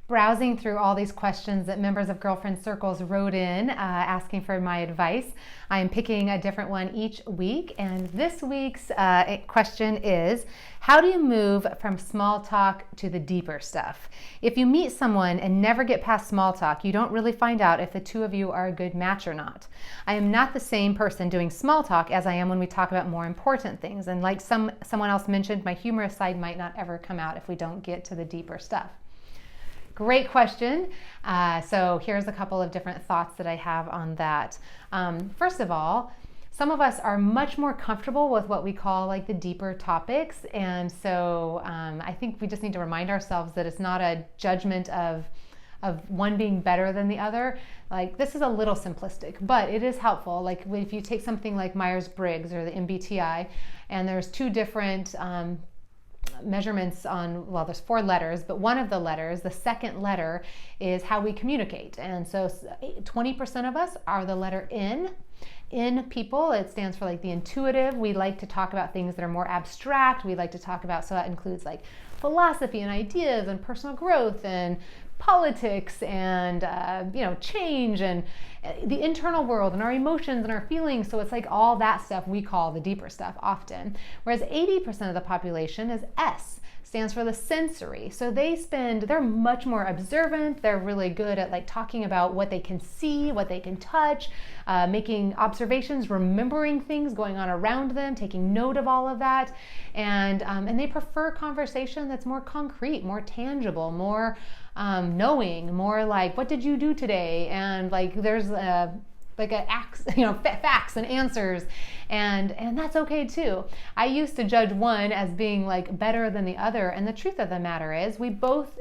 browsing through all these questions that members of Girlfriend Circles wrote in, asking for my advice. I am picking a different one each week, and this week's question is, how do you move from small talk to the deeper stuff? If you meet someone and never get past small talk, you don't really find out if the two of you are a good match or not. I am not the same person doing small talk as I am when we talk about more important things, and like someone else mentioned, my humorous side might not ever come out if we don't get to the deeper stuff. Great question. So here's a couple of different thoughts that I have on that. First of all, some of us are much more comfortable with what we call like the deeper topics. And so I think we just need to remind ourselves that it's not a judgment of one being better than the other. Like, this is a little simplistic, but it is helpful. Like if you take something like Myers-Briggs or the MBTI, and there's two different measurements on, well, there's 4 letters, but one of the letters, the second letter, is how we communicate. And so 20% of us are the letter N. In people, it stands for like the intuitive. We like to talk about things that are more abstract. We like to talk about, so that includes like philosophy and ideas and personal growth and politics and change and the internal world and our emotions and our feelings. So it's like all that stuff we call the deeper stuff often. Whereas 80% of the population is S, stands for the sensory. So they're much more observant. They're really good at like talking about what they can see, what they can touch, making observations, remembering things going on around them, taking note of all of that. And they prefer conversation that's more concrete, more tangible, more knowing, more like, what did you do today? And like there's facts and answers, and that's okay too. I used to judge one as being like better than the other, and the truth of the matter is we both,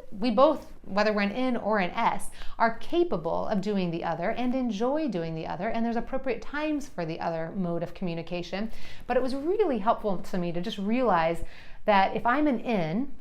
whether we're an N or an S, are capable of doing the other and enjoy doing the other, and there's appropriate times for the other mode of communication. But it was really helpful to me to just realize that if I'm an N,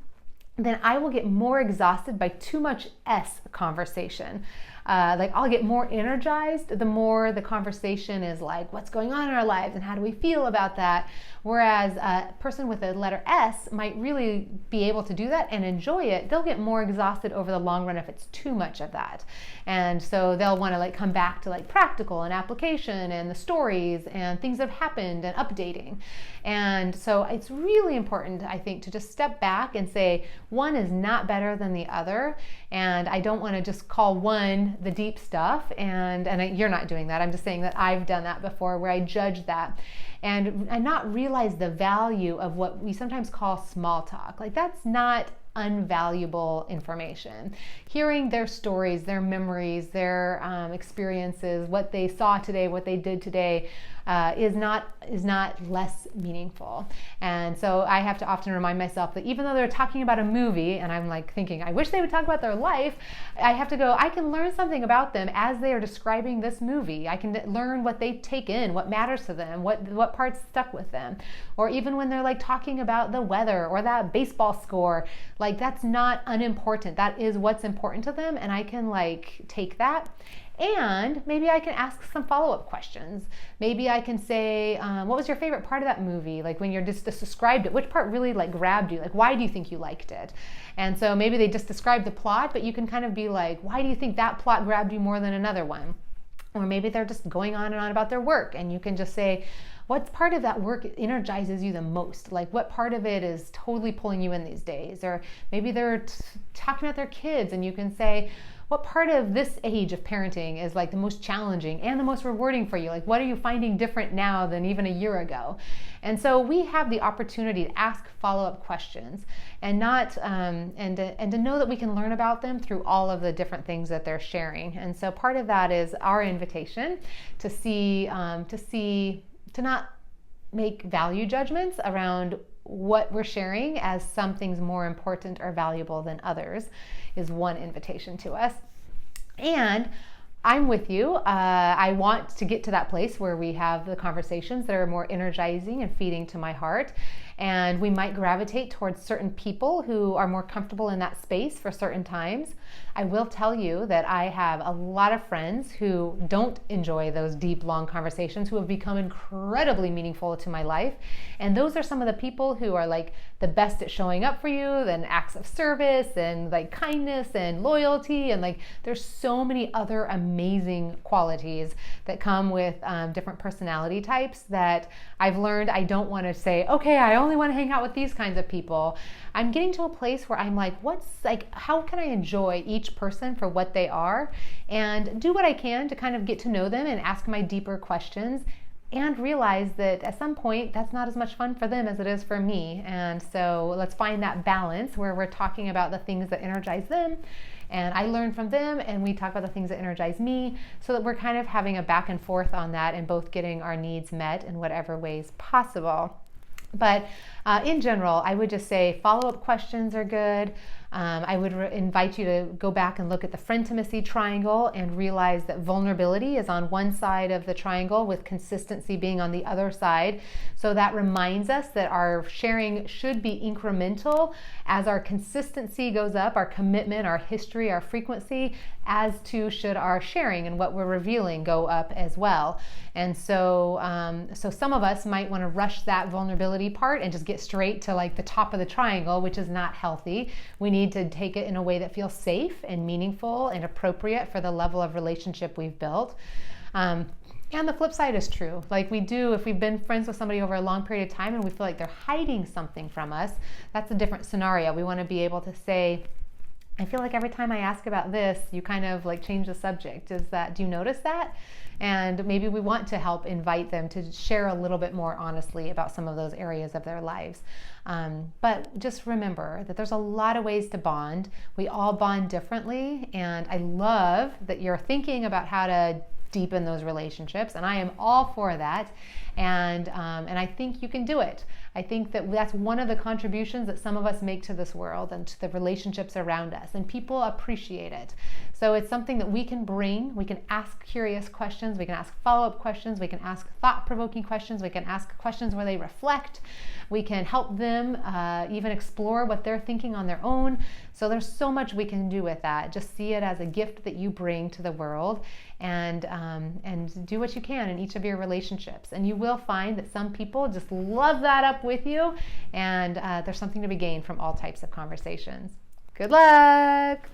then I will get more exhausted by too much S conversation. I'll get more energized the more the conversation is like, what's going on in our lives and how do we feel about that? Whereas a person with a letter S might really be able to do that and enjoy it. They'll get more exhausted over the long run if it's too much of that. And so they'll want to like come back to like practical and application and the stories and things that have happened and updating. And so it's really important, I think, to just step back and say one is not better than the other. And I don't want to just call one the deep stuff. You're not doing that. I'm just saying that I've done that before, where I judge that and not realize the value of what we sometimes call small talk. Like, that's not unvaluable information. Hearing their stories, their memories, their experiences, what they saw today, what they did today, is not less meaningful. And so I have to often remind myself that even though they're talking about a movie and I'm like thinking, I wish they would talk about their life, I have to go, I can learn something about them as they are describing this movie. I can learn what they take in, what matters to them, what parts stuck with them. Or even when they're like talking about the weather or that baseball score, like that's not unimportant. That is what's important to them, and I can like take that. And maybe I can ask some follow-up questions. Maybe I can say, what was your favorite part of that movie? Like when you're just described it, which part really like grabbed you? Like, why do you think you liked it? And so maybe they just described the plot, but you can kind of be like, why do you think that plot grabbed you more than another one? Or maybe they're just going on and on about their work, and you can just say, what part of that work energizes you the most? Like, what part of it is totally pulling you in these days? Or maybe they're talking about their kids, and you can say, what part of this age of parenting is like the most challenging and the most rewarding for you? Like, what are you finding different now than even a year ago? And so we have the opportunity to ask follow-up questions and not and to know that we can learn about them through all of the different things that they're sharing. And so part of that is our invitation to not make value judgments around what we're sharing as some things more important or valuable than others is one invitation to us. And I'm with you. I want to get to that place where we have the conversations that are more energizing and feeding to my heart. and we might gravitate towards certain people who are more comfortable in that space for certain times. I will tell you that I have a lot of friends who don't enjoy those deep, long conversations, who have become incredibly meaningful to my life. And those are some of the people who are like the best at showing up for you, and acts of service and like kindness and loyalty. And like there's so many other amazing qualities that come with different personality types that I've learned I don't want to say, okay, I only want to hang out with these kinds of people. I'm getting to a place where I'm like, how can I enjoy each person for what they are and do what I can to kind of get to know them and ask my deeper questions, and realize that at some point that's not as much fun for them as it is for me. And so let's find that balance where we're talking about the things that energize them and I learn from them, and we talk about the things that energize me, so that we're kind of having a back and forth on that and both getting our needs met in whatever ways possible. But in general, I would just say follow-up questions are good. I would invite you to go back and look at the Frientimacy triangle and realize that vulnerability is on one side of the triangle with consistency being on the other side. So that reminds us that our sharing should be incremental. As our consistency goes up, our commitment, our history, our frequency, as too should our sharing and what we're revealing go up as well. And so some of us might want to rush that vulnerability part and just get straight to like the top of the triangle, which is not healthy. We need to take it in a way that feels safe and meaningful and appropriate for the level of relationship we've built. And the flip side is true. Like if we've been friends with somebody over a long period of time and we feel like they're hiding something from us, that's a different scenario. We want to be able to say, I feel like every time I ask about this, you kind of like change the subject. Do you notice that? And maybe we want to help invite them to share a little bit more honestly about some of those areas of their lives. But just remember that there's a lot of ways to bond. We all bond differently, and I love that you're thinking about how to deepen those relationships, and I am all for that. And I think you can do it. I think that that's one of the contributions that some of us make to this world and to the relationships around us, and people appreciate it. So it's something that we can bring. We can ask curious questions, we can ask follow-up questions, we can ask thought-provoking questions, we can ask questions where they reflect, we can help them even explore what they're thinking on their own. So there's so much we can do with that. Just see it as a gift that you bring to the world, and do what you can in each of your relationships. And you will find that some people just love that up with you, and there's something to be gained from all types of conversations. Good luck!